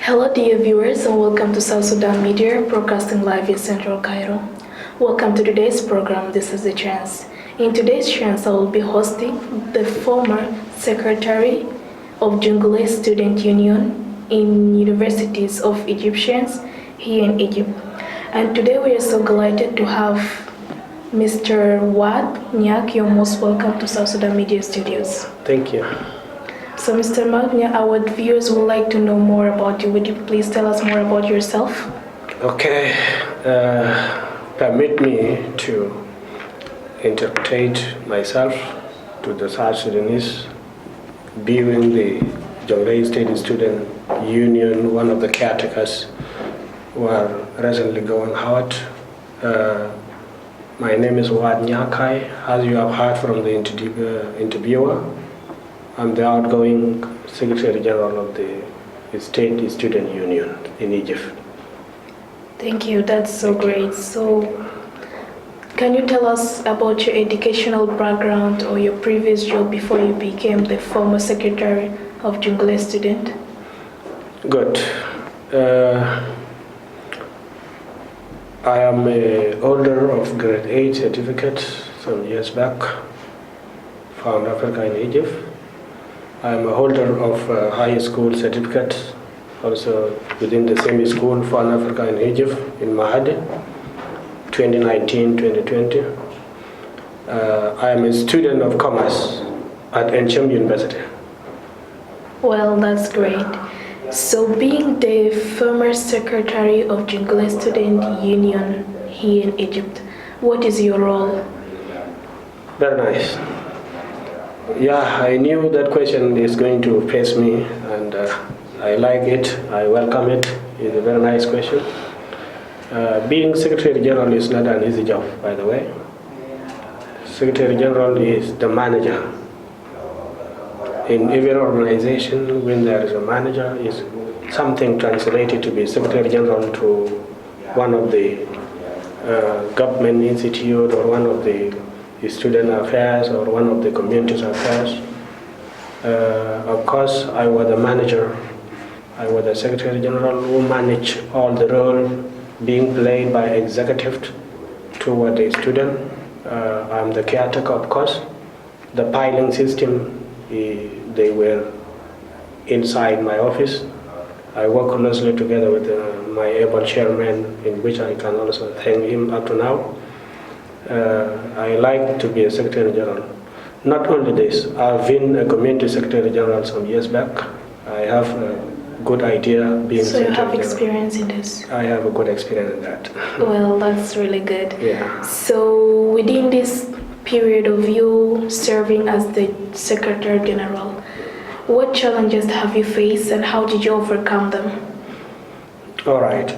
Hello dear viewers and welcome to South Sudan Media, broadcasting live in Central Cairo. Welcome to today's program, This is the Chance. In today's chance, I will be hosting the former Secretary of Jongolese Student Union in Universities of Egyptians here in Egypt. And today we are so delighted to have Mr. Wad Nyak. You're most welcome to South Sudan Media Studios. Thank you. So Mr. Magna, our viewers would like to know more about you. Would you please tell us more about yourself? Okay, permit me to interpret myself to the South Sudanese, being the Jongolese State Student Union, one of the caretakers who are recently going out. My name is Wad Nyakai. As you have heard from the interviewer, I'm the outgoing Secretary General of the State Student Union in Egypt. Thank you, that's so great. So, can you tell us about your educational background or your previous job before you became the former Secretary of Jongolese Student? Good. I am a holder of grade 8 certificate some years back, found Africa in Egypt. I'm a holder of high school certificate, also within the same school, Found Africa in Egypt, in Mahadi, 2019-2020. I am a student of commerce at Encham University. Well, that's great. So being the former Secretary of Jongolese Student Union here in Egypt, what is your role? Very nice. Yeah, I knew that question is going to face me, and I like it. I welcome it. It's a very nice question. Being Secretary General is not an easy job, by the way. Secretary General is the manager. In every organization, when there is a manager, is something translated to be Secretary General to one of the government institute or one of the student affairs or one of the community affairs. Of course, I was the manager. I was the Secretary General who managed all the role being played by executive toward the student. I'm the caretaker, of course. The piling system, they were inside my office. I work closely together with my able chairman, in which I can also thank him up to now. I like to be a Secretary General. Not only this, I've been a community Secretary General some years back. I have a good idea being So Secretary you have General. experience in this? I have a good experience in that. Well, that's really good. Yeah. So within this period of you serving as the Secretary General, what challenges have you faced and how did you overcome them? All right.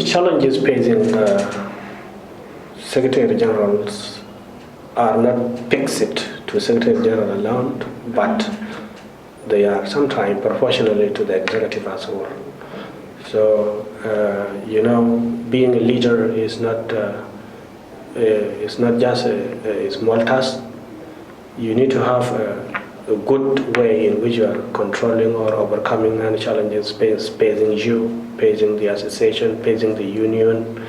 Challenges facing Secretary Generals are not fixed to Secretary General alone, but they are sometimes proportionally to the executive as well. So, being a leader is not just a small task. You need to have a good way in which you are controlling or overcoming any challenges facing you, facing the association, facing the union.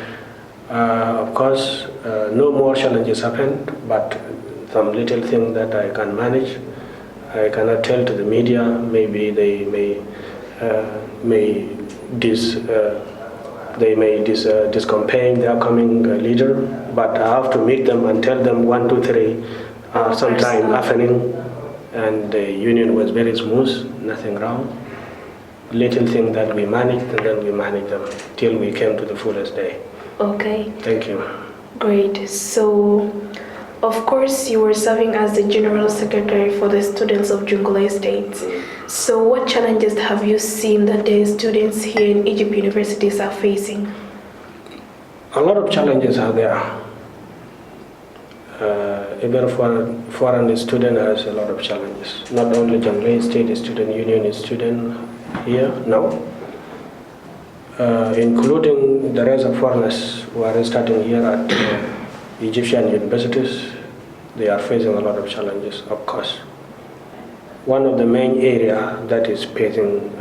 Of course, no more challenges happened, but some little thing that I can manage. I cannot tell to the media. Maybe they may discampaign the upcoming leader, but I have to meet them and tell them 1, 2, 3 are sometime happening, and the union was very smooth, nothing wrong. Little thing that we managed, and then we managed them till we came to the fullest day. Okay. Thank you. Great. So, of course, you were serving as the General Secretary for the students of Jongolese State. So, what challenges have you seen that the students here in Egypt universities are facing? A lot of challenges are there. Every foreign student has a lot of challenges. Not only Jongolese State Student Union is student here now, including the rest of foreigners who are studying here at Egyptian universities. They are facing a lot of challenges, of course. One of the main areas that is facing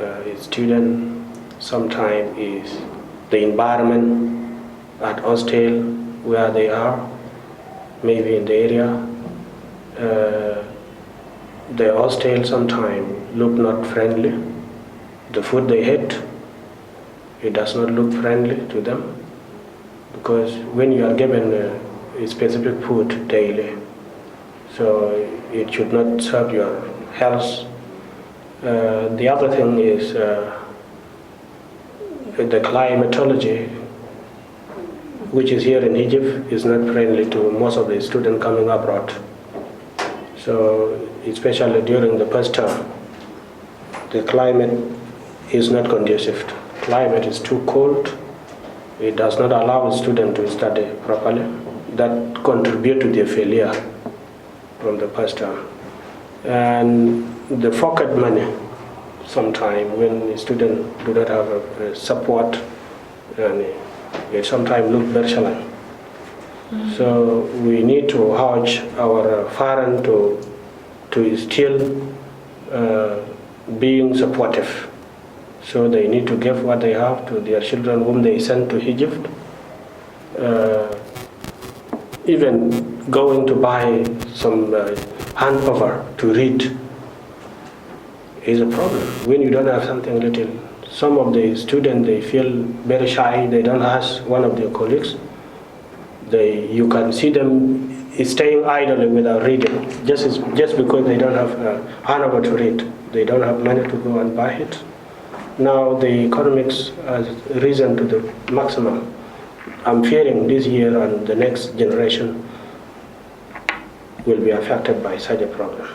students sometimes is the environment at hostel where they are, maybe in the area. The hostel sometimes look not friendly. The food they eat, it does not look friendly to them, because when you are given a specific food daily, so it should not serve your health. The other thing is the climatology, which is here in Egypt, is not friendly to most of the students coming abroad. So especially during the first term, the climate is not conducive. Climate is too cold. It does not allow a student to study properly. That contribute to their failure from the first term. And the pocket money, sometimes when the student do not have a support, and it sometimes look very challenging. So we need to urge our parents to still being supportive. So they need to give what they have to their children whom they send to Egypt. Even going to buy some hand cover to read is a problem. When you don't have something little, some of the students, they feel very shy. They don't ask one of their colleagues. You can see them staying idle without reading, just because they don't have hand cover to read. They don't have money to go and buy it. Now the economics has risen to the maximum. I'm fearing this year and the next generation will be affected by such a problem.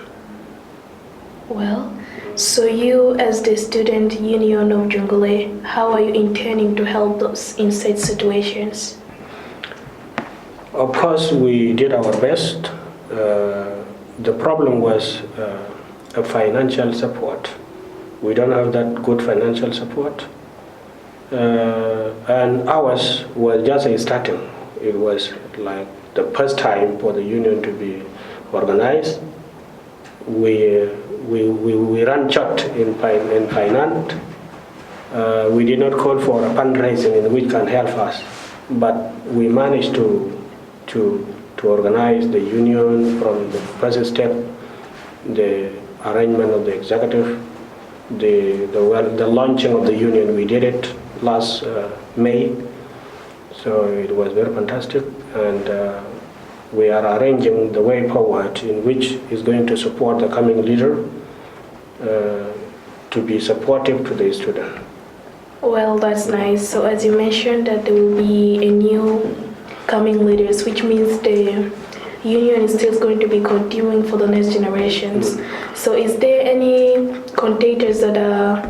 Well, so you as the student union of Jongole, how are you intending to help those in such situations? Of course, we did our best. The problem was a financial support. We don't have that good financial support. And ours was just a starting. It was like the first time for the union to be organized. We ran short in finance. We did not call for a fundraising in which can help us, but we managed to organize the union from the first step, the arrangement of the executive, the launching of the union. We did it last May, so it was very fantastic, and we are arranging the way forward in which is going to support the coming leader to be supportive to the student. Well, that's nice. So as you mentioned that there will be a new coming leaders, which means the union is still going to be continuing for the next generations. So is there any contenders that are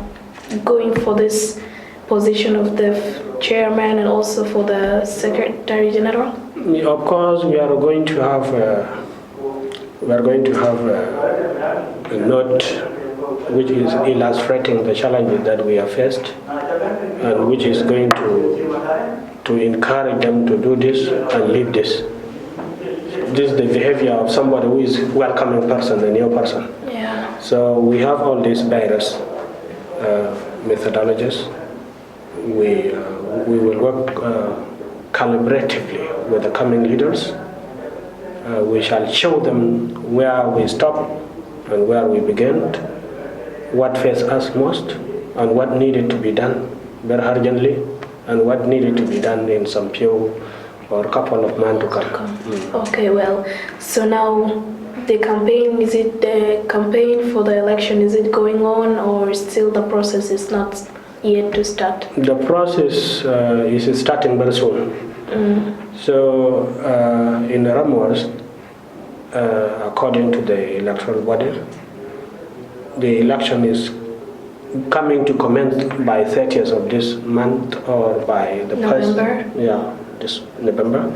going for this position of the chairman and also for the secretary general? Of course, we are going to have a note which is illustrating the challenges that we have faced, and which is going to encourage them to do this and leave this. This is the behavior of somebody who is welcoming person, a new person. Yeah. So we have all these various methodologies. We will work collaboratively with the coming leaders. We shall show them where we stop and where we began, what faced us most, and what needed to be done very urgently, and what needed to be done in some few or a couple of months to come. Okay, well, so now the campaign, is it the campaign for the election, is it going on, or still the process is not yet to start? The process is starting very soon. So in Ramos, according to the electoral body, the election is coming to commence by 30th of this month or by the November? This November,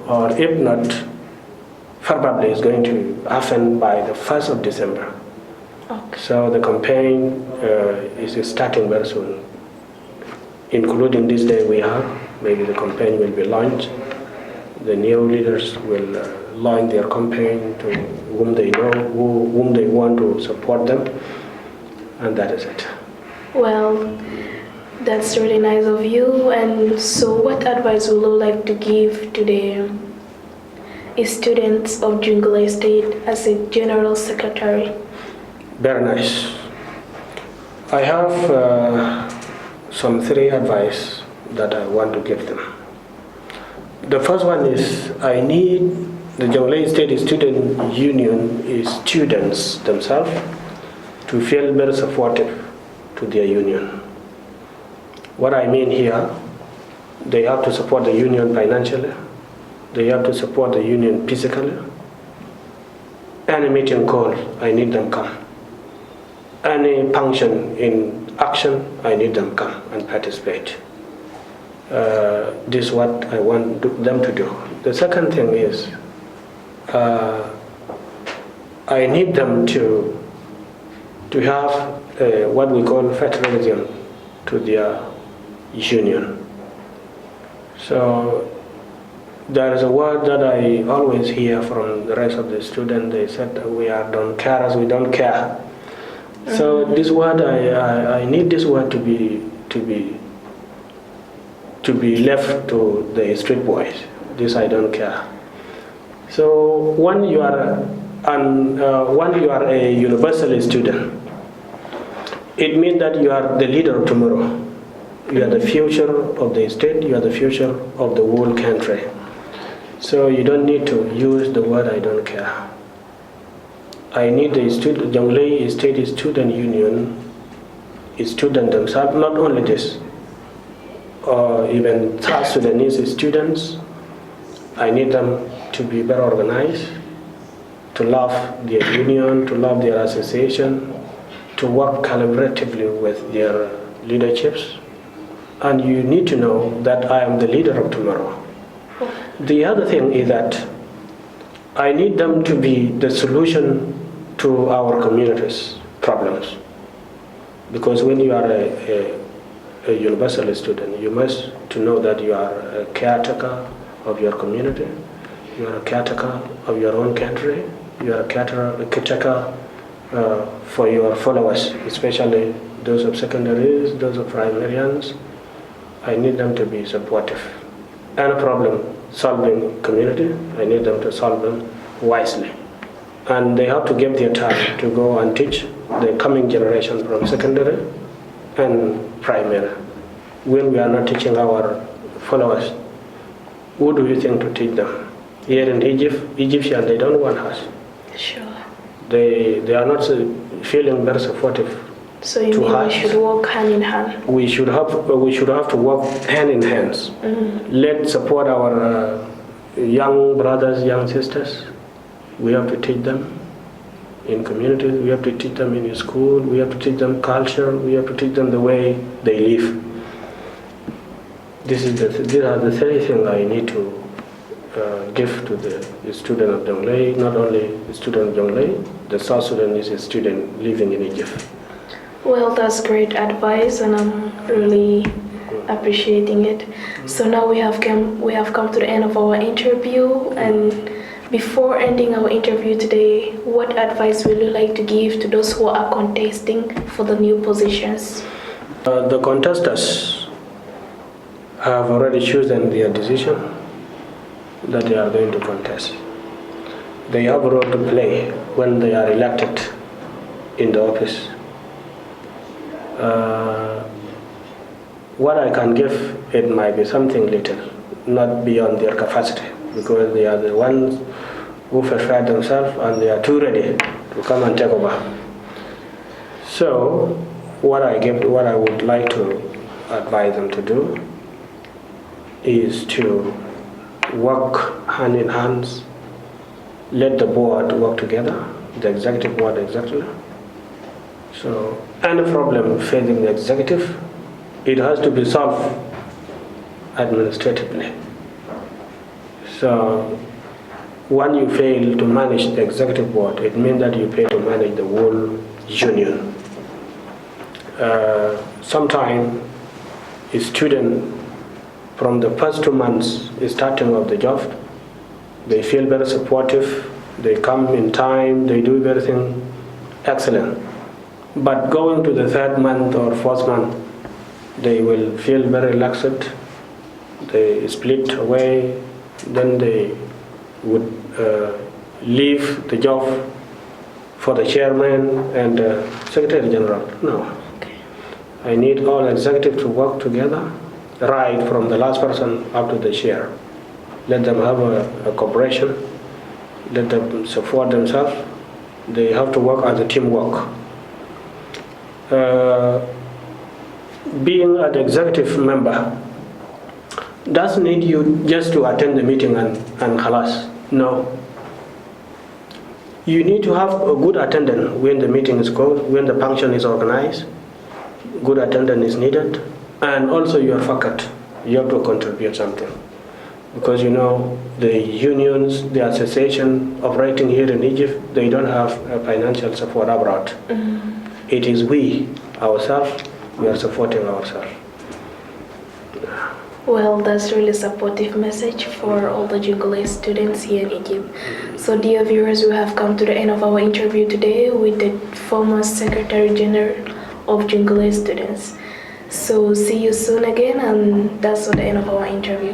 or if not, probably it's going to happen by the 1st of December. Okay. So the campaign is starting very soon, including this day we have. Maybe the campaign will be launched. The new leaders will launch their campaign to whom they know, whom they want to support them, and that is it. Well, That's really nice of you. And so what advice would you like to give to the students of Jongolei State as a General Secretary? Very nice. I have some three advice that I want to give them. The first one is I need the Jongolei State Student Union is students themselves to feel very supportive to their union. What I mean here, they have to support the union financially, they have to support the union physically. Any meeting call, I need them come. Any function in action, I need them come and participate. This is what I want them to do. The second thing is, I need them to have what we call federalism to their union. So there is a word that I always hear from the rest of the students. They said that we don't care as we don't care. So this word, I need this word to be left to the street boys. This I don't care. So when you are a university student, it means that you are the leader of tomorrow. You are the future of the state. You are the future of the whole country. So you don't need to use the word I don't care. I need the Jongolei State Student Union, student themselves, not only this, even South Sudanese students. I need them to be better organized, to love their union, to love their association, to work collaboratively with their leaderships. And you need to know that I am the leader of tomorrow. The other thing is that I need them to be the solution to our community's problems. Because when you are a university student, you must to know that you are a caretaker of your community, you are a caretaker of your own country, you are a caretaker for your followers, especially those of secondaries, those of primarians. I need them to be supportive. Any problem solving community, I need them to solve them wisely. And they have to give their time to go and teach the coming generation from secondary and primary. When we are not teaching our followers, who do you think to teach them? Here in Egyptians, they don't want us. Sure. They are not feeling very supportive. So you mean we should work hand in hand? We should have to work hand in hand. Let's support our young brothers, young sisters. We have to teach them in communities. We have to teach them in school. We have to teach them culture. We have to teach them the way they live. These are the three things I need to give to the student of Jongolei. Not only the student of Jongolei, the South Sudanese student living in Egypt. Well, that's great advice, and I'm really appreciating it. So now we have come to the end of our interview, and before ending our interview today, what advice would you like to give to those who are contesting for the new positions? The contestants have already chosen their decision that they are going to contest. They have a role to play when they are elected in the office. What I can give, it might be something little, not beyond their capacity, because they are the ones who prepare themselves and they are too ready to come and take over. So what I would like to advise them to do is to work hand in hand, let the board work together, the executive board exactly. So any problem facing the executive, it has to be solved administratively. So when you fail to manage the executive board, it means that you fail to manage the whole union. Sometimes a student from the first 2 months starting of the job, they feel very supportive, they come in time, they do everything excellent. But going to the 3rd month or 4th month, they will feel very relaxed. They split away, then they would leave the job for the chairman and secretary general. No. Okay. I need all executives to work together, right from the last person up to the chair. Let them have a cooperation. Let them support themselves. They have to work as a teamwork. Being an executive member doesn't need you just to attend the meeting and khalas. No. You need to have a good attendance when the meeting is called, when the function is organized. Good attendance is needed. And also your faculty, you have to contribute something. Because you know, the unions, the association operating here in Egypt, they don't have financial support abroad. Mm-hmm. It is we, ourselves, we are supporting ourselves. Well, that's really supportive message for all the Jongolese students here in Egypt. So dear viewers, we have come to the end of our interview today with the former Secretary General of Jongolese students. So see you soon again, and that's the end of our interview.